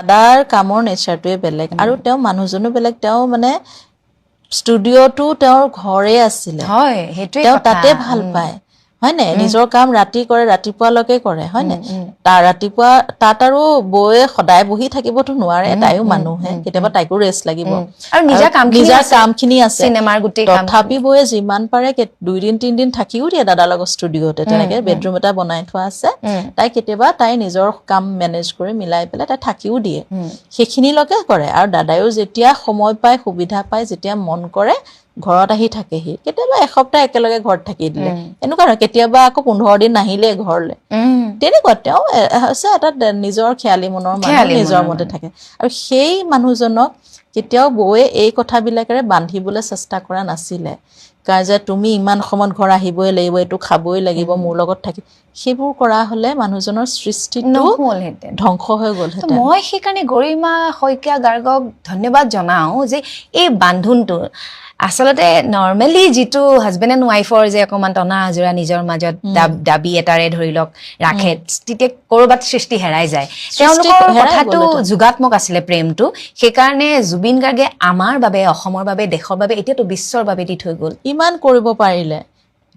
দাদাৰ কামৰ নেচাৰটোৱে বেলেগ আৰু তেওঁ মানুহজনো বেলেগ তেওঁ মানে ষ্টুডিঅ'টো তেওঁৰ ঘৰে আছিলে হয় হেতুৱে তেওঁ তাতে ভাল পায় হয় নে নিজৰ কাম ৰাতি কৰে ৰাতিপুৱালৈকে কৰে হয় নে তাৰ ৰাতিপুৱা তাত আৰু বয়ে সদায় বহি থাকিবতো নোৱাৰে তাইও মানুহে কেতিয়াবা তাইকো ৰেষ্ট লাগিব আৰু নিজৰ কামখিনি আছে সিনেমাৰ গুটেই কাম তথাপি বয়ে যিমান পাৰে 2 দিন 3 দিন থাকিও দিয়ে দাদাৰ লগত ষ্টুডিঅ'তে তেনেকে বেডৰুম এটা বনাই থোৱা আছে তাই কেতিয়াবা তাই নিজৰ কাম মেনেজ কৰি মিলাই পেলাই তাই থাকিও দিয়ে সেইখিনিলৈকে কৰে আৰু দাদায়ো যেতিয়া সময় পায় সুবিধা পায় যেতিয়া মন কৰে ঘৰত আহি থাকেহি কেতিয়াবা এসপ্তাহ একেলগে ঘৰত থাকি দিলে এনেকুৱা নহয় কেতিয়াবা আকৌ 15 দিন নাহিলে ঘৰলে তেনেকুৱা তেওঁ আছে এটা নিজৰ খেয়ালি মনৰ মানুহ নিজৰ মতে থাকে আৰু সেই মানুহজনক কেতিয়াও বয়ে এই কথাবিলাকেৰে বান্ধিবলৈ চেষ্টা কৰা নাছিলে কাৰণ যে তুমি ইমান সময়ত ঘৰ আহিবই লাগিব এইটো খাবই লাগিব মোৰ লগত থাকি সেইবোৰ কৰা হলে মানুহজনৰ সৃষ্টিটো ধ্বংস হৈ গ'ল মই সেইকাৰণে গৰিমা শইকীয়া গাৰ্গক ধন্যবাদ জনাও যে এই বান্ধোনটো আসলতে নৰমালি যেটো হাজবেণ্ড এণ্ড ওয়াইফৰ যে অকমান টনা আজৰা নিজৰ মাজত দাবী এটাৰে ধৰি লওক ৰাখে তেতিয়া কৰবাত সৃষ্টি হেৰাই যায় তেওঁলোকৰ কথাটো যোগাত্মক আছিলে প্ৰেমটো সেইকাৰণে জুবিন গাৰ্গে আমাৰ বাবে অসমৰ বাবে দেশৰ বাবে এতিয়াতো বিশ্বৰ বাবে দি থৈ গ'ল ইমান কৰিব পাৰিলে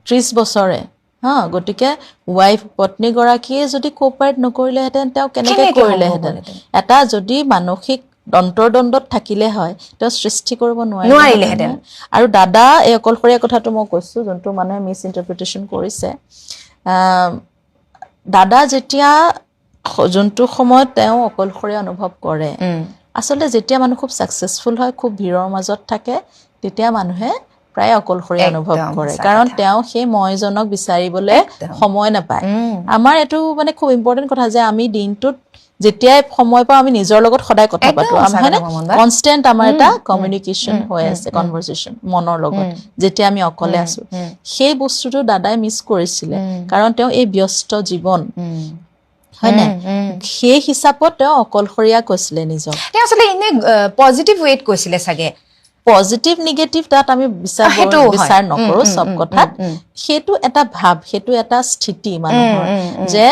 30 বছৰে হা গটিকে ওয়াইফ পত্নী গৰাকীয়ে যদি কোপাৰেট নকৰিলেহেঁতেন তেওঁ কেনেকৈ কৰিলেহেঁতেন এটা যদি মানসিক অন্তৰ্দ্বন্দ্বত থাকিলে হয় তেওঁ সৃষ্টি কৰিব নোৱাৰিলেহেঁতেন আৰু দাদা এই অকলশৰীয়া কথাটো মই কৈছো যোনটো মানুহে মিছ ইন্টাৰপ্ৰিটেশন কৰিছে দাদা যেতিয়া যোনটো সময়ত তেওঁ অকলশৰীয়া অনুভৱ কৰে আসলে যেতিয়া মানুহ খুব সাকসেসফুল হয় খুব ভিৰৰ মাজত থাকে তেতিয়া মানুহে প্ৰায় অকলশৰীয়া অনুভৱ কৰে কাৰণ তেওঁ সেই ময়জনক বিচাৰিবলৈ সময় নাপায় আমাৰ এটো মানে খুব ইম্পৰ্টেন্ট কথা যে আমি দিনটোত যেতিয়াই সময় পাও আমি নিজৰ লগত সদায় কথা পাতো আমি মানে কনস্ট্যান্ট আমাৰ এটা কমিউনিকেশন হৈ আছে কনভাৰসেশন মনৰ লগত যেতিয়া আমি অকলে আছো সেই বস্তুটো দাদাই মিস কৰিছিলে কাৰণ তেওঁ এই ব্যস্ত জীৱন হয় না সেই হিচাপত তেওঁ অকলশৰীয়া কৈছিলে নিজক তেওঁ আসলে ইনে পজিটিভ ৱেট কৈছিলে সাগে পজিটিভ নেগেটিভ তাত আমি বিচাৰ নকৰো সব কথাত হেতু এটা ভাব হেতু এটা স্থিতি মানুহৰ যে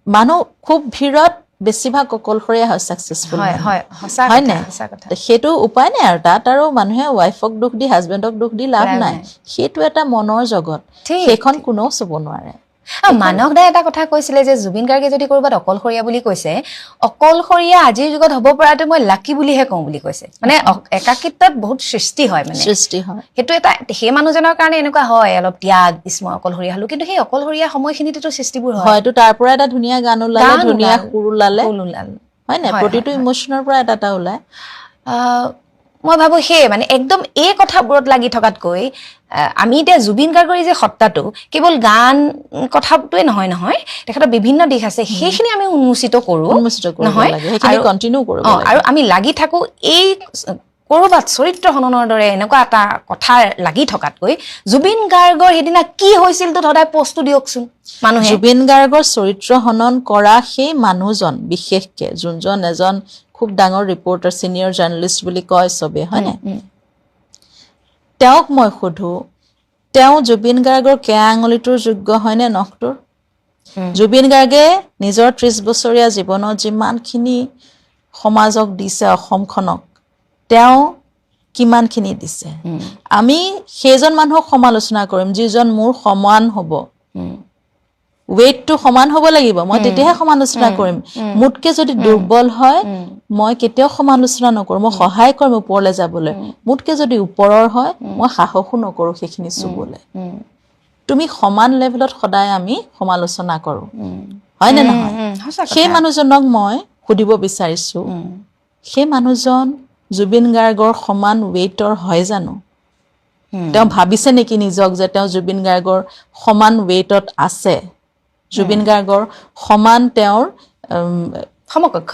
মানুহ খুব ভিৰত বেছিভাগ অকলশৰীয়া হয় সাকসেসফুল হয় সঁচা কথা হেতু উপায় নাই আৰু তাত আৰু মানুহে ওয়াইফক দুখ দি হাজবেণ্ডক দুখ দি লাভ নাই হেতু এটা মনৰ জগত সেইখন কোনো চুব নোৱাৰে মানক দা এটা কথা কৈছিলে যে জুবিন গাৰ্গে যদি কৰবাত অকলশৰীয়া বুলি কৈছে অকলশৰীয়া আজিৰ যুগত হ'ব পৰাটো মই লাকি বুলিহে কওঁ বুলি কৈছে মানে একাকিত্বত বহুত সৃষ্টি হয় মানে সৃষ্টি হয় হেতু এটা সেই মানুহজনৰ কাৰণে এনেকুৱা হয় অলপ ত্যাগ ইসমা অকলশৰীয়া হলো কিন্তু সেই অকলশৰীয়া সময়খিনিতো সৃষ্টিবোৰ হয় হয়তো তাৰ পৰা এটা ধুনীয়া গান ওলালে ধুনীয়া সুৰ ওলালে হয় না প্ৰতিটো ইমোশনৰ পৰা এটা ওলায় মই ভাবো হে মানে একদম এই কথাবোৰত লাগি থকাতকৈ আমি এতিয়া জুবিন গাৰ্গৰ যে সত্তাটো কেৱল গান কথাটোৱে নহয় তেখেতৰ বিভিন্ন দিশ আছে সেইখিনি আমি উন্মোচিত কৰো নহয় সেইখিনি কন্টিনিউ কৰিব লাগে আৰু আমি লাগি থাকো এই কৰবাত চৰিত্ৰ হননৰ দৰে এনেকুৱা এটা কথা লাগি থকাতকৈ জুবিন গাৰ্গৰ হেদিনা কি হৈছিল তো সদায় পোষ্টটো দিয়কচোন মানুহে জুবিন গাৰ্গৰ চৰিত্ৰ হনন কৰা সেই মানুহজন বিশেষকে যোনজন এজন খুব ডাঙৰ ৰিপৰ্টাৰ সিনিয়ৰ জাৰ্নালিষ্ট বুলি কয় সবে হয় না তেওঁক মই খুধু তেওঁ জুবিন গাৰ্গৰ কেয়া আঙুলিটোৰ যোগ্য হয় নে নখটোৰ জুবিন গাৰ্গে নিজৰ 30 বছৰীয়া জীৱনত যিমানখিনি সমাজক দিছে অসমখনক তেওঁ কিমানখিনি দিছে আমি সেইজন মানুহক সমালোচনা কৰিম যিজন মোৰ সমান হ'ব ওয়েটটো সমান হ'ব লাগিব মই তেতিয়াহে সমালোচনা কৰিম মুটকে যদি দুৰ্বল হয় মই কেতিয়াও সমালোচনা নকৰো মই সহায় কৰিম ওপৰলৈ যাবলৈ মুটকে যদি ওপৰৰ হয় মই সাহসো নকৰো সেইখিনি চুবলৈ তুমি সমান লেভেলত সদায় আমি সমালোচনা কৰো হয় নে নহয় সেই মানুহজনক মই খুদিব বিচাৰিছো সেই মানুহজন জুবিন গাৰ্গৰ সমান ওয়েটৰ হয় জানো তেওঁ ভাবিছে নেকি নিজক যে তেওঁ জুবিন গাৰ্গৰ সমান ওয়েটত আছে জুবিন গাৰ্গৰ সমান তেওঁৰ সমকক্ষ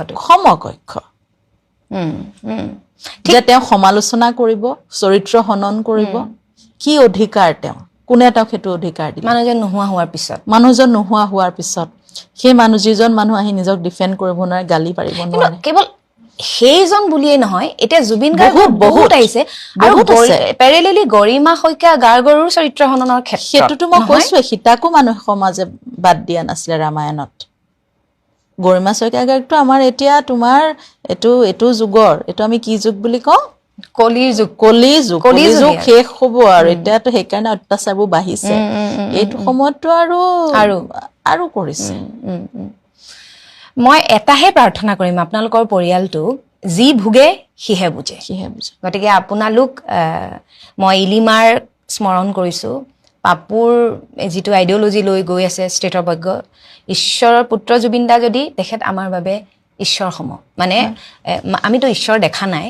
যে তেওঁ সমালোচনা কৰিব চৰিত্ৰ হনন কৰিব কি অধিকাৰ তেওঁ কোনে তেওঁক হেতু অধিকাৰ দিলে মানুহজন নোহোৱা হোৱাৰ পিছত সেই মানুহ যিজন মানুহ আহি নিজক ডিফেন্ড কৰিব নোৱাৰে গালি পাৰিব নোৱাৰে কেৱল সেইজন বুলিয়ে নহয় এতিয়া জুবিন গাৰ্গ বহুত আহিছে আৰু প্যাৰেলেলি গৰিমা শইকীয়া গাৰ্গৰো চৰিত্ৰ হননৰ ক্ষেত্ৰত হেতুটো মই কৈছো হিতাকো মানুহ সমাজে বাদ দিয়া নাছিলে ৰামায়ণত গৰিমা শইকীয়া গাৰ্গটো আমাৰ এতিয়া তোমাৰ এইটো যুগৰ এইটো আমি কি যুগ বুলি কওঁ কলিৰ যুগ কলি যুগ শেষ হ'ব আৰু এতিয়াতো সেইকাৰণে অত্যাচাৰবোৰ বাঢ়িছে এইটো সময়ততো আৰু কৰিছে মই এটাহে প্ৰাৰ্থনা কৰিম আপোনালোকৰ পৰিয়ালটোক যি ভোগে সিহে বুজে গতিকে আপোনালোক মই ইলিমাৰ স্মৰণ কৰিছোঁ পাপুৰ যিটো আইডিঅ'লজি লৈ গৈ আছে ষ্টেটৰ বৈজ্ঞ ঈশ্বৰৰ পুত্ৰ জুবিন দা যদি তেখেত আমাৰ বাবে ঈশ্বৰ সম মানে আমিতো ঈশ্বৰ দেখা নাই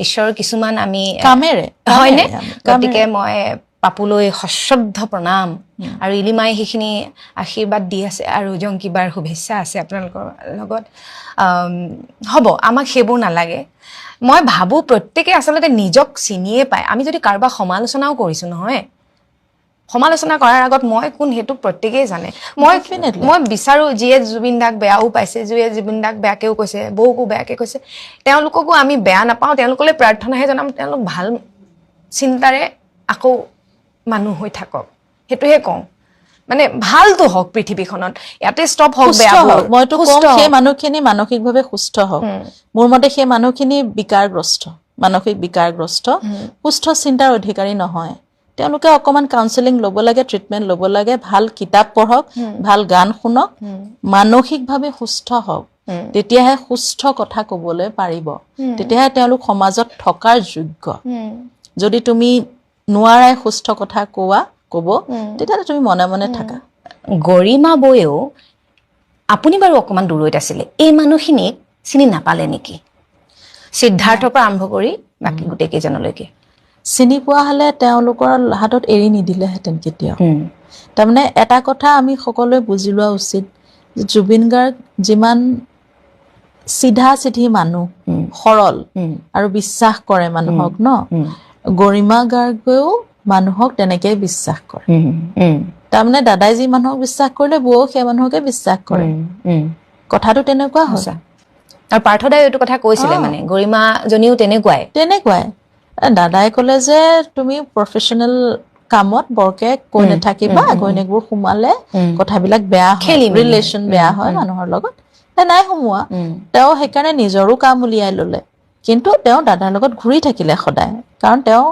ঈশ্বৰ কিছুমান আমি কামেৰে হয়নে গতিকে মই পাপুলৈ সশ্ৰদ্ধ প্ৰণাম আৰু ইলিমাই সেইখিনি আশীৰ্বাদ দি আছে আৰু জংকিবাৰ শুভেচ্ছা আছে আপোনালোকৰ লগত হ'ব আমাক সেইবোৰ নালাগে মই ভাবোঁ প্ৰত্যেকে আচলতে নিজক চিনিয়ে পায় আমি যদি কাৰোবাক সমালোচনাও কৰিছোঁ নহয় সমালোচনা কৰাৰ আগত মই কোন সেইটো প্ৰত্যেকেই জানে মই বিচাৰোঁ যিয়ে জুবিন দাক বেয়াও পাইছে যিয়ে জুবিন দাক বেয়াকেও কৈছে বৌকো বেয়াকৈ কৈছে তেওঁলোককো আমি বেয়া নাপাওঁ তেওঁলোকলৈ প্ৰাৰ্থনাহে জনাম তেওঁলোক ভাল চিন্তাৰে আকৌ মানুহ হৈ থাকক সেইটোহে কওঁ মানে ভালটো হওক পৃথিৱীখনত ইয়াতে ষ্টপ হওক বেয়া হওক মইতো কওঁ সেই মানুহখিনি মানসিকভাৱে সুস্থ হওক মোৰ মতে সেই মানুহখিনি মানসিক বিকাৰগ্ৰস্ত সুস্থ চিন্তাৰ অধিকাৰী নহয় তেওঁলোকে অকমান কাউন্সেলিং ল'ব লাগে ট্ৰিটমেণ্ট ল'ব লাগে ভাল কিতাপ পঢ়ক ভাল গান শুনক মানসিকভাৱে সুস্থ হওক তেতিয়াহে সুস্থ কথা ক'বলৈ পাৰিব তেতিয়াহে তেওঁলোক সমাজত থকাৰ যোগ্য যদি তুমি নোৱাৰাই সুস্থ কথা ক'ব তেতিয়াহ'লে তুমি মনে মনে থাকা গৰিমা বৌয়েও আপুনি বাৰু অকণমান দূৰৈত আছিলে এই মানুহখিনিক চিনি নাপালে নেকি সিদ্ধাৰ্থৰ পৰা আৰম্ভ কৰি বাকী গোটেই কেইজনলৈকে চিনি পোৱা হ'লে তেওঁলোকৰ হাতত এৰি নিদিলেহেঁতেন কেতিয়াও তাৰমানে এটা কথা আমি সকলোৱে বুজি লোৱা উচিত জুবিন গাৰ্গ যিমান চিধি মানুহ সৰল আৰু বিশ্বাস কৰে মানুহক ন গৰিমা গাৰ্গেও মানুহক তেনেকেই বিশ্বাস কৰে তাৰমানে দাদাই যি মানুহক বিশ্বাস কৰিলে বৌও সেই মানুহকে বিশ্বাস কৰে কথাটো তেনেকুৱা হৈছে আৰু পাৰ্থদাই এইটো কথা কৈছিলে মানে গৰিমাজনীও তেনেকুৱাই দাদাই ক'লে যে তুমি প্ৰফেশ্যনেল কামত বৰকে কৈ নাথাকিবা ঘৈণীয়েকবোৰ সোমালে কথাবিলাক বেয়া হয় ৰিলেশ্যন বেয়া হয় মানুহৰ লগত নাই সোমোৱা তেওঁ সেইকাৰণে নিজৰো কাম উলিয়াই ল'লে কিন্তু তেওঁ দাদাৰ লগত ঘূৰি থাকিলে সদায় কাৰণ তেওঁ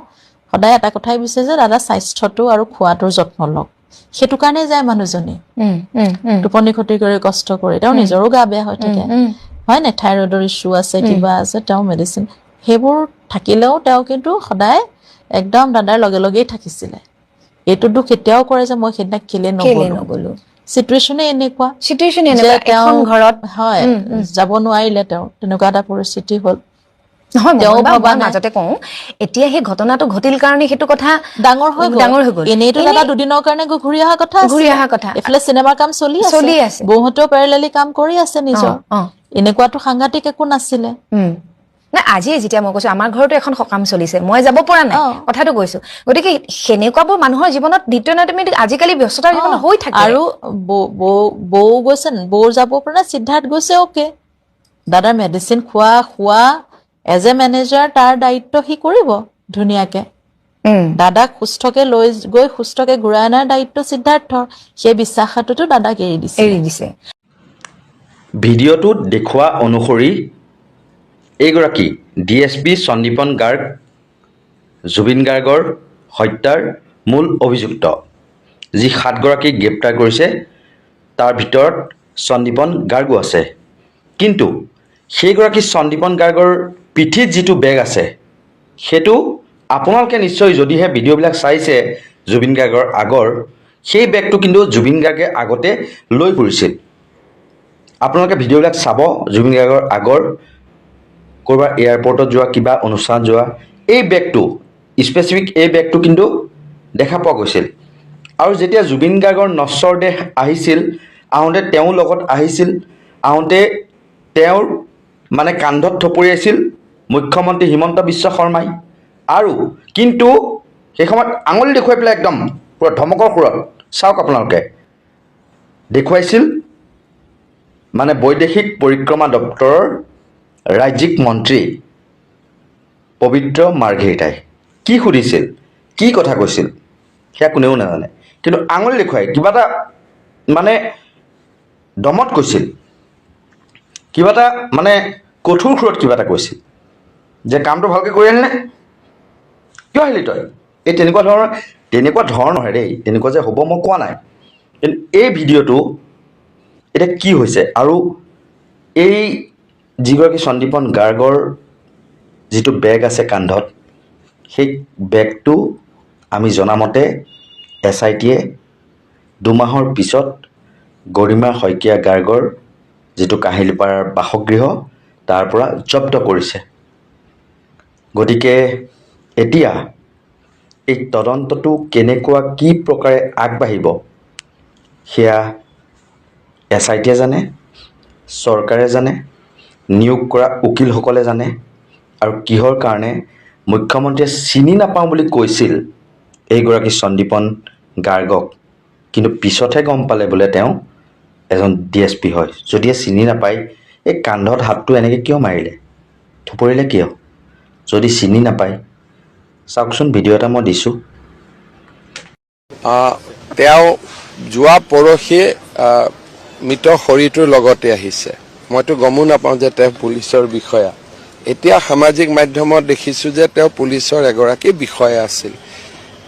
সদায় এটা কথাই বিচাৰে যে দাদা স্বাস্থ্যটো আৰু খোৱাটোৰ যত্ন লওক সেইটো কাৰণে যায় মানুহজনী টোপনি ক্ষতি কৰি কষ্ট কৰি তেওঁ নিজৰো গা বেয়া হৈ থাকে হয় নে থাইৰয়ডৰ ইছ্যু আছে কিবা আছে তেওঁ মেডিচিন সেইবোৰ থাকিলেও তেওঁ কিন্তু সদায় একদম দাদাৰ লগে লগেই থাকিছিলে এইটো দুখ এতিয়াও কৰে যে মই সেইদিনা কেলে নগলো চিটুৱেশ্যনে এনেকুৱা এখন ঘৰত হয় যাব নোৱাৰিলে তেওঁ তেনেকুৱা এটা পৰিস্থিতি হ'ল মাজতে কওঁ এতিয়া সেই ঘটনাটো ঘটিল কাৰণে সেইটো কথা ডাঙৰ হৈ গ'ল এনেইতো দাদা দুদিনৰ কাৰণে ঘূৰি অহা কথা এইফালে চিনেমাৰ কাম চলি আছে বৌহঁতেও পেৰেলেলি কাম কৰি আছে নিজৰ এনেকুৱাতো সাংঘাতিক একো নাছিলে না আজি যেতিয়া মই কৈছো আমাৰ ঘৰতো এখন সকাম চলিছে মই যাব পৰা নাই কথাটো কৈছো গতিকে সেনেকুৱাবোৰ মানুহৰ জীৱনত ডিটাৰমিনেট আজিকালি ব্যস্ততাৰ জীৱনত হৈ থাকে আৰু বৌ গৈছে বৌৰ যাব পৰা সিদ্ধাৰ্থ গৈছে ওকে দাদাৰ মেডিচিন খোৱা এজ এ মেনেজাৰ তাৰ দায়িত্ব সি কৰিব ধুনীয়াকে দাদাক সুস্থকে লৈ গৈ সুস্থকে ঘূৰাই অনাৰ দায়িত্ব সিদ্ধাৰ্থৰ সেই বিশ্বাসটোতো দাদাক এৰি দিছে ভিডিঅ'টোত দেখুওৱা অনুসৰি এইগৰাকী ডিএছপি সন্দীপন গাৰ্গ জুবিন গাৰ্গৰ হত্যাৰ মূল অভিযুক্ত যি 7গৰাকীক গ্ৰেপ্তাৰ কৰিছে তাৰ ভিতৰত সন্দীপন গাৰ্গো আছে কিন্তু সেইগৰাকী সন্দীপন গাৰ্গৰ পিঠিত যিটো বেগ আছে সেইটো আপোনালোকে নিশ্চয় যদিহে ভিডিঅ'বিলাক চাইছে জুবিন গাৰ্গৰ আগৰ সেই বেগটো কিন্তু জুবিন গাৰ্গে আগতে লৈ ফুৰিছিল আপোনালোকে ভিডিঅ'বিলাক চাব জুবিন গাৰ্গৰ আগৰ ক'ৰবাৰ এয়াৰপৰ্টত যোৱা কিবা অনুষ্ঠানত যোৱা এই বেগটো স্পেচিফিক এই বেগটো কিন্তু দেখা পোৱা গৈছিল আৰু যেতিয়া জুবিন গাৰ্গৰ নশ্বৰ দেহ আহিছিল আহোঁতে তেওঁ লগত আহিছিল আহোঁতে তেওঁৰ মানে কান্ধত থপৰিয়াইছিল মুখ্যমন্ত্ৰী হিমন্ত বিশ্ব শৰ্মাই আৰু কিন্তু সেই সময়ত আঙুলি দেখুৱাই পেলাই একদম পুৰা ধমকৰ সুৰত চাওক আপোনালোকে দেখুৱাইছিল মানে বৈদেশিক পৰিক্ৰমা দপ্তৰৰ ৰাজ্যিক মন্ত্ৰী পবিত্ৰ মাৰ্ঘেৰিটাই কি সুধিছিল কি কথা কৈছিল সেয়া কোনেও নাজানে কিন্তু আঙুলি দেখুৱাই কিবা এটা মানে দমত কৈছিল কিবা এটা মানে কঠোৰ সুৰত কিবা এটা কৈছিল যে কামটো ভালকৈ কৰি আহিলে কিয় আহিলি তই এই তেনেকুৱা ধৰণৰ দেই তেনেকুৱা যে হ'ব মই কোৱা নাই কিন্তু এই ভিডিঅ'টো এতিয়া কি হৈছে আৰু এই যিগৰাকী সন্দীপন গাৰ্গৰ যিটো বেগ আছে কান্ধত সেই বেগটো আমি জনামতে SITয়ে 2 মাহৰ পিছত গৰিমা শইকীয়া গাৰ্গৰ যিটো কাহিলীপাৰাৰ বাসগৃহ তাৰ পৰা জব্দ কৰিছে গতিকে এতিয়া এই তদন্তটো কেনেকুৱা কি প্ৰকাৰে আগবাঢ়িব সেয়া SITয়ে জানে চৰকাৰে জানে নিয়োগ কৰা উকিলসকলে জানে আৰু কিহৰ কাৰণে মুখ্যমন্ত্ৰীয়ে চিনি নাপাওঁ বুলি কৈছিল এইগৰাকী সন্দীপন গাৰ্গক কিন্তু পিছতহে গম পালে বোলে তেওঁ এজন DSP হয় যদিহে চিনি নাপায় এই কান্ধত হাতটো এনেকৈ কিয় মাৰিলে থুপৰিলে কিয় যদি চিনি নাপায় চাওকচোন ভিডিঅ' এটা মই দিছোঁ তেওঁ যোৱা পৰহি মৃত শৰীৰটোৰ লগতে আহিছে মইতো গমো নাপাওঁ যে তেওঁ পুলিচৰ বিষয়া এতিয়া সামাজিক মাধ্যমত দেখিছোঁ যে তেওঁ পুলিচৰ এগৰাকী বিষয়া আছিল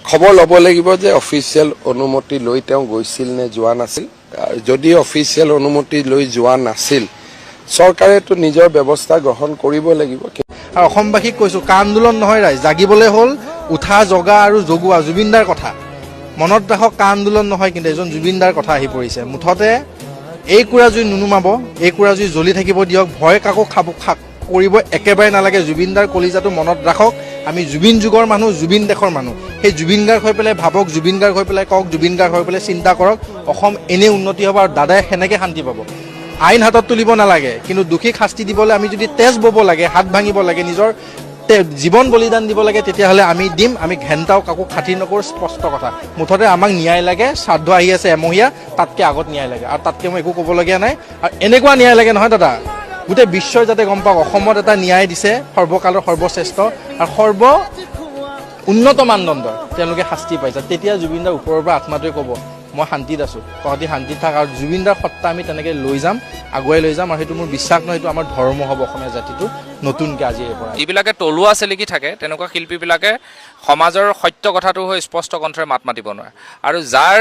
খবৰ ল'ব লাগিব যে অফিচিয়েল অনুমতি লৈ তেওঁ গৈছিল নে যোৱা নাছিল যদি অফিচিয়েল অনুমতি লৈ যোৱা নাছিল চৰকাৰেতো নিজৰ ব্যৱস্থা গ্ৰহণ কৰিব লাগিব আৰু অসমবাসীক কৈছোঁ কা আন্দোলন নহয় ৰাইজ জাগিবলৈ হ'ল উঠা জগা আৰু জগোৱা জুবিনদাৰ কথা মনত ৰাখক কা আন্দোলন নহয় কিন্তু এজন জুবিনদাৰ কথা আহি পৰিছে মুঠতে এই কুৰা জুই নুনুমাব এই কুৰা জুই জ্বলি থাকিব দিয়ক ভয় কাকো কৰিব একেবাৰে নালাগে জুবিনদাৰ কলিজাটো মনত ৰাখক আমি জুবিন যুগৰ মানুহ জুবিন দেশৰ মানুহ সেই জুবিন গাৰ্গ হৈ পেলাই ভাবক জুবিন গাৰ্গ হৈ পেলাই কওক জুবিন গাৰ্গ হৈ পেলাই চিন্তা কৰক অসম এনে উন্নতি হ'ব আৰু দাদাই সেনেকৈ শান্তি পাব আইন হাতত তুলিব নালাগে কিন্তু দোষীক শাস্তি দিবলৈ আমি যদি তেজ বব লাগে হাত ভাঙিব লাগে নিজৰ জীৱন বলিদান দিব লাগে তেতিয়াহ'লে আমি দিম আমি ঘেণ্টাও কাকো খাতিৰ নকৰোঁ স্পষ্ট কথা মুঠতে আমাক ন্যায় লাগে শ্ৰাদ্ধ আহি আছে এমহীয়া তাতকৈ আগত ন্যায় লাগে আৰু তাতকৈ মই একো ক'বলগীয়া নাই আৰু এনেকুৱা ন্যায় লাগে নহয় দাদা গোটেই বিশ্বই যাতে গম পাওক অসমত এটা ন্যায় দিছে সৰ্বকালৰ সৰ্বশ্ৰেষ্ঠ আৰু উন্নত মানদণ্ডৰ তেওঁলোকে শাস্তি পাইছে তেতিয়া জুবিনদাৰ ওপৰৰ পৰা আত্মাটোৱে ক'ব মই শান্তিত আছোঁ তহঁতি শান্তিত থাক আৰু জুবিনদাৰ সত্তা আমি তেনেকৈ লৈ যাম আগুৱাই লৈ যাম আৰু সেইটো মোৰ বিশ্বাস নহয় সেইটো আমাৰ ধৰ্ম হ'ব অসমীয়া জাতিটো নতুনকৈ আজিৰে পৰা যিবিলাকে তলুৱা চেলেকি থাকে তেনেকুৱা শিল্পীবিলাকে সমাজৰ সত্য কথাটো হৈ স্পষ্ট কণ্ঠৰে মাত মাতিব নোৱাৰে আৰু যাৰ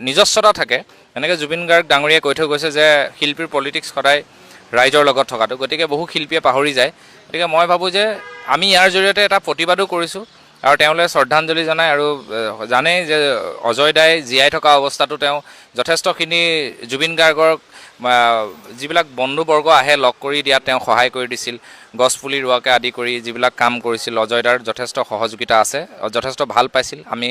নিজস্বতা থাকে এনেকৈ জুবিন গাৰ্গ ডাঙৰীয়াই কৈ থৈ গৈছে যে শিল্পীৰ পলিটিক্স সদায় ৰাইজৰ লগত থকাটো গতিকে বহু শিল্পীয়ে পাহৰি যায় গতিকে মই ভাবোঁ যে আমি ইয়াৰ জৰিয়তে এটা প্ৰতিবাদো কৰিছোঁ আৰু তেওঁলৈ শ্ৰদ্ধাঞ্জলি জনাই আৰু জানেই যে অজয় দাই জীয়াই থকা অৱস্থাটো তেওঁ যথেষ্টখিনি জুবিন গাৰ্গক যিবিলাক বন্ধুবৰ্গ আহে লগ কৰি দিয়াত তেওঁ সহায় কৰি দিছিল গছপুলি ৰোৱাকে আদি কৰি যিবিলাক কাম কৰিছিল অজয় দাৰ যথেষ্ট সহযোগিতা আছে যথেষ্ট ভাল পাইছিল আমি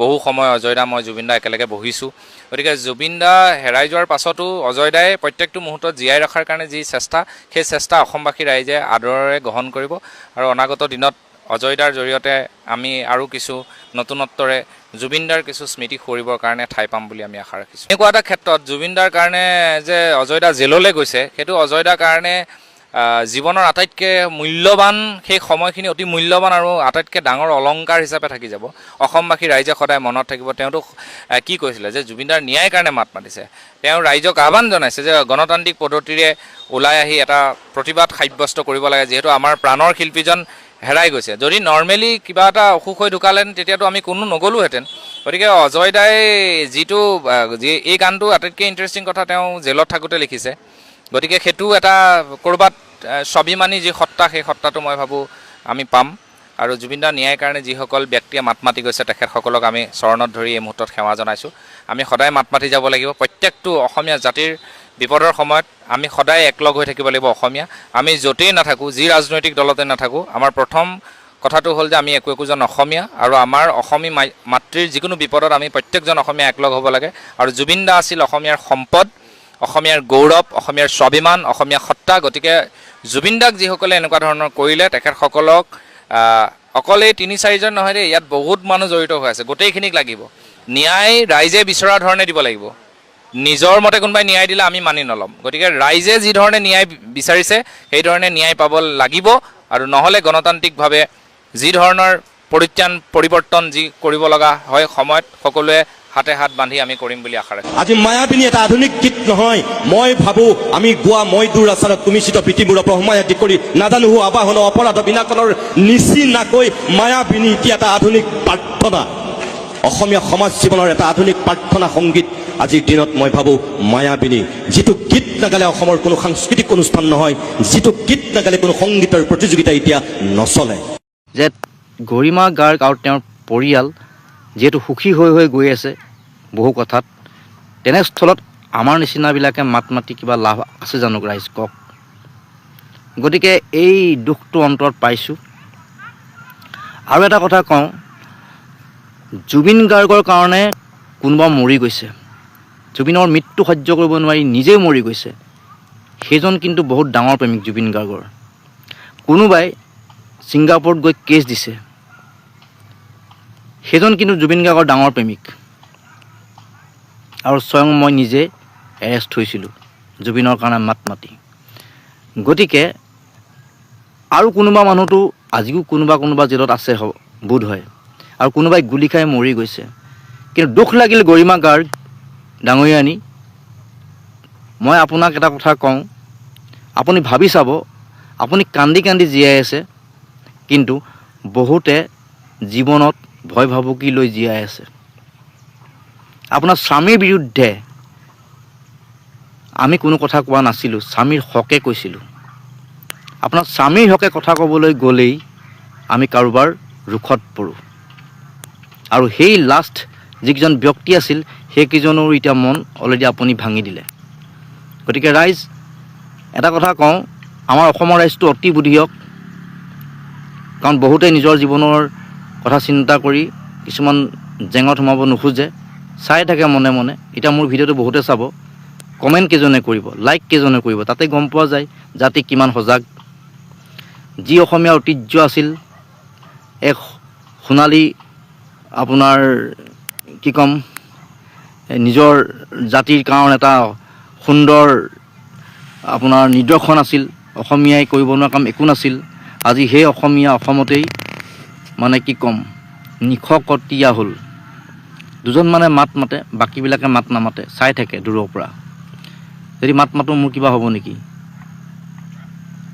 বহু সময় অজয় দা মই জুবিন দা একেলগে বহিছোঁ গতিকে জুবিন দা হেৰাই যোৱাৰ পাছতো অজয় দাই প্ৰত্যেকটো মুহূৰ্তত জীয়াই ৰখাৰ কাৰণে যি চেষ্টা সেই চেষ্টা অসমবাসী ৰাইজে আদৰেৰে গ্ৰহণ কৰিব আৰু অনাগত দিনত অজয় দাৰ জৰিয়তে আমি আৰু কিছু নতুনত্বৰে জুবিনদাৰ কিছু স্মৃতি সৰিবৰ কাৰণে ঠাই পাম বুলি আমি আশা ৰাখিছোঁ এনেকুৱা এটা ক্ষেত্ৰত জুবিনদাৰ কাৰণে যে অজয় দা জেললৈ গৈছে সেইটো অজয় দাৰ কাৰণে জীৱনৰ আটাইতকৈ মূল্যৱান সেই সময়খিনি অতি মূল্যৱান আৰু আটাইতকৈ ডাঙৰ অলংকাৰ হিচাপে থাকি যাব অসমবাসী ৰাইজে সদায় মনত থাকিব তেওঁতো কি কৈছিলে যে জুবিনদাৰ ন্যায়ৰ কাৰণে মাত মাতিছে তেওঁ ৰাইজক আহ্বান জনাইছে যে গণতান্ত্ৰিক পদ্ধতিৰে ওলাই আহি এটা প্ৰতিবাদ সাব্যস্ত কৰিব লাগে যিহেতু আমাৰ প্ৰাণৰ শিল্পীজন হেৰাই গৈছে যদি নৰ্মেলি কিবা এটা অসুখ হৈ ঢুকালেন তেতিয়াতো আমি কোনো নগ'লোহেঁতেন গতিকে অজয় দাই যিটো এই গানটো আটাইতকৈ ইণ্টাৰেষ্টিং কথা তেওঁ জেলত থাকোঁতে লিখিছে গতিকে সেইটো এটা ক'ৰবাত স্বাভিমানী যি সত্তা সেই সত্তাটো মই ভাবোঁ আমি পাম আৰু জুবিনদাৰ ন্যায়ৰ কাৰণে যিসকল ব্যক্তিয়ে মাত মাতি গৈছে তেখেতসকলক আমি চৰণত ধৰি এই মুহূৰ্তত সেৱা জনাইছোঁ আমি সদায় মাত মাতি যাব লাগিব প্ৰত্যেকটো অসমীয়া জাতিৰ বিপদৰ সময়ত আমি সদায় একলগ হৈ থাকিব লাগিব অসমীয়া আমি য'তেই নাথাকোঁ যি ৰাজনৈতিক দলতে নাথাকোঁ আমাৰ প্ৰথম কথাটো হ'ল যে আমি একোজন অসমীয়া আৰু আমাৰ অসমী মাতৃৰ যিকোনো বিপদত আমি প্ৰত্যেকজন অসমীয়া একলগ হ'ব লাগে আৰু জুবিন দা আছিল অসমীয়াৰ সম্পদ অসমীয়াৰ গৌৰৱ অসমীয়াৰ স্বাভিমান অসমীয়া সত্তা গতিকে জুবিন দাক যিসকলে এনেকুৱা ধৰণৰ কৰিলে তেখেতসকলক অকল এই ৩-৪জন নহয় দেই ইয়াত বহুত মানুহ জড়িত হৈ আছে গোটেইখিনিক লাগিব ন্যায় ৰাইজে বিচৰা ধৰণে দিব লাগিব নিজৰ মতে কোনোবাই ন্যায় দিলে আমি মানি নল'ম গতিকে ৰাইজে যি ধৰণে ন্যায় বিচাৰিছে সেই ধৰণে ন্যায় পাব লাগিব আৰু নহ'লে গণতান্ত্ৰিকভাৱে যি ধৰণৰ পৰিৱৰ্তন যি কৰিব লগা হয় সময়ত সকলোৱে হাতে হাত বান্ধি আমি কৰিম বুলি আশা ৰাখিছোঁ। আজি মায়াবিনী এটা আধুনিক গীত নহয়, মই ভাবোঁ আমি গোৱা মই দূৰ আচাৰত তুমি চিত পৃথিৱীৰ প্ৰহমাই আদি কৰি নাজানো হো আবাহন অপৰাধ বিনাশনৰ নিচিনাকৈ মায়াবিনী এতিয়া এটা আধুনিক প্ৰাৰ্থনা, অসমীয়া সমাজ জীৱনৰ এটা আধুনিক প্ৰাৰ্থনা সংগীত আজিৰ দিনত মই ভাবোঁ মায়াবিনী, যিটো গীত নাগালে অসমৰ কোনো সাংস্কৃতিক অনুষ্ঠান নহয়, যিটো গীত নাগালে কোনো সংগীতৰ প্ৰতিযোগিতা এতিয়া নচলে। যে গৰিমা গাৰ্গ আৰু তেওঁৰ পৰিয়াল যিহেতু সুখী হৈ হৈ গৈ আছে বহু কথাত, তেনেস্থলত আমাৰ নিচিনাবিলাকে মাত মাতি কিবা লাভ আছে জানো ৰাইজ কওক? গতিকে এই দুখটো অন্তৰত পাইছোঁ। আৰু এটা কথা কওঁ, জুবিন গাৰ্গৰ কাৰণে কোনোবা মৰি গৈছে, জুবিনৰ মৃত্যু সহ্য কৰিব নোৱাৰি নিজেই মৰি গৈছে, সেইজন কিন্তু বহুত ডাঙৰ প্ৰেমিক জুবিন গাৰ্গৰ। কোনোবাই ছিংগাপুৰত গৈ কেছ দিছে, সেইজন কিন্তু জুবিন গাৰ্গৰ ডাঙৰ প্ৰেমিক। আৰু স্বয়ং মই নিজে এৰেষ্ট হৈছিলোঁ জুবিনৰ কাৰণে মাত মাতি। গতিকে আৰু কোনোবা মানুহটো আজিও কোনোবা জেলত আছে বোধ হয়, আৰু কোনোবাই গুলি খাই মৰি গৈছে। কিন্তু দুখ লাগিল গৰিমা গাৰ্গ ডাঙৰীয়ানী, মই আপোনাক এটা কথা কওঁ, আপুনি ভাবি চাব, আপুনি কান্দি কান্দি জীয়াই আছে, কিন্তু বহুতে জীৱনত ভয় ভাবুকি লৈ জীয়াই আছে। আপোনাৰ স্বামীৰ বিৰুদ্ধে আমি কোনো কথা কোৱা নাছিলোঁ, স্বামীৰ হকে কৈছিলোঁ। আপোনাৰ স্বামীৰ হকে কথা ক'বলৈ গ'লেই আমি কাৰোবাৰ ৰোষত পৰোঁ। আৰু সেই লাষ্ট যিকেইজন ব্যক্তি আছিল সেইকেইজনৰো এতিয়া মন অলৰেডি আপুনি ভাঙি দিলে। গতিকে ৰাইজ এটা কথা কওঁ, আমাৰ অসমৰ ৰাইজটো অতি বুদ্ধিয়ক, কাৰণ বহুতে নিজৰ জীৱনৰ কথা চিন্তা কৰি কিছুমান জেঙত সোমাব নোখোজে, চাই থাকে মনে মনে। এতিয়া মোৰ ভিডিঅ'টো বহুতে চাব, কমেণ্ট কেইজনে কৰিব, লাইক কেইজনে কৰিব, তাতে গম পোৱা যায় জাতি কিমান সজাগ। যি অসমীয়া ঐতিহ্য আছিল, এক সোণালী আপোনাৰ কি ক'ম, নিজৰ জাতিৰ কাৰণে এটা সুন্দৰ আপোনাৰ নিদৰ্শন আছিল, অসমীয়াই কৰিব নোৱাৰা কাম একো নাছিল। আজি সেই অসমীয়া অসমতেই মানে কি ক'ম নিশকতীয়া হ'ল। দুজন মানে মাত মাতে, বাকীবিলাকে মাত নামাতে, চাই থাকে দূৰৰ পৰা। যদি মাত মাতোঁ মোৰ কিবা হ'ব নেকি?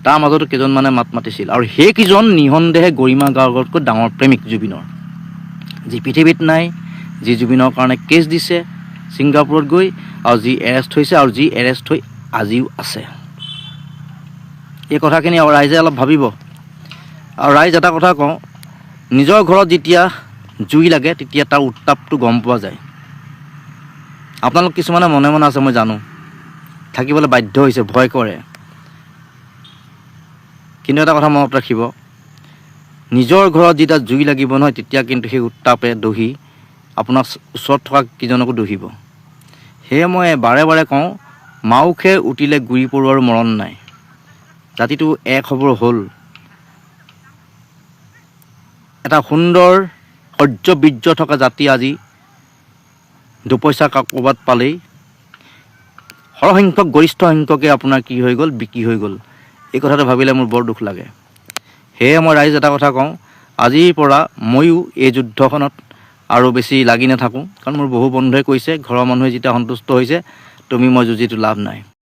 তাৰ মাজতো কেইজনমানে মাত মাতিছিল, আৰু সেইকেইজন নিঃসন্দেহে গৰিমা গাৰ্গতকৈ ডাঙৰ প্ৰেমিক জুবিনৰ, যি পৃথিৱীত নাই, যি জুবিনৰ কাৰণে কেছ দিছে ছিংগাপুৰত গৈ, আৰু যি এৰেষ্ট হৈছে, আৰু যি এৰেষ্ট হৈ আজিও আছে। এই কথাখিনি ৰাইজে অলপ ভাবিব। আৰু ৰাইজ এটা কথা কওঁ, নিজৰ ঘৰত যেতিয়া জুই লাগে তেতিয়া তাৰ উত্তাপটো গম পোৱা যায়। আপোনালোক কিছুমানে মনে মনে আছে মই জানো, থাকিবলৈ বাধ্য হৈছে, ভয় কৰে। কিন্তু এটা কথা মনত ৰাখিব, নিজৰ ঘৰত যেতিয়া জুই লাগিব নহয়, তেতিয়া কিন্তু সেই উত্তাপে দহি আপোনাৰ ওচৰত থকা কিজনকো দহিব। সেয়ে মই বাৰে বাৰে কওঁ, মাওখে উঠিলে গুৰি পৰুৱাৰ মৰণ নাই। জাতিটো এক হ'বৰ হ'ল, এটা সুন্দৰ শৌৰ্য বীৰ্য থকা জাতি আজি দুপইচা ক'ৰবাত পালেই সৰহসংখ্যক গৰিষ্ঠ সংখ্যকে আপোনাৰ কি হৈ গ'ল, বিক্ৰী হৈ গ'ল। এই কথাটো ভাবিলে মোৰ বৰ দুখ লাগে। সেয়ে মই ৰাইজ এটা কথা কওঁ, আজিৰ পৰা ময়ো এই যুদ্ধখনত আৰু বেছি লাগি নাথাকোঁ, কাৰণ মোৰ বহু বন্ধুৱে কৈছে, ঘৰৰ মানুহে যেতিয়া সন্তুষ্ট হৈছে, তুমি মই যুঁজিটো লাভ নাই।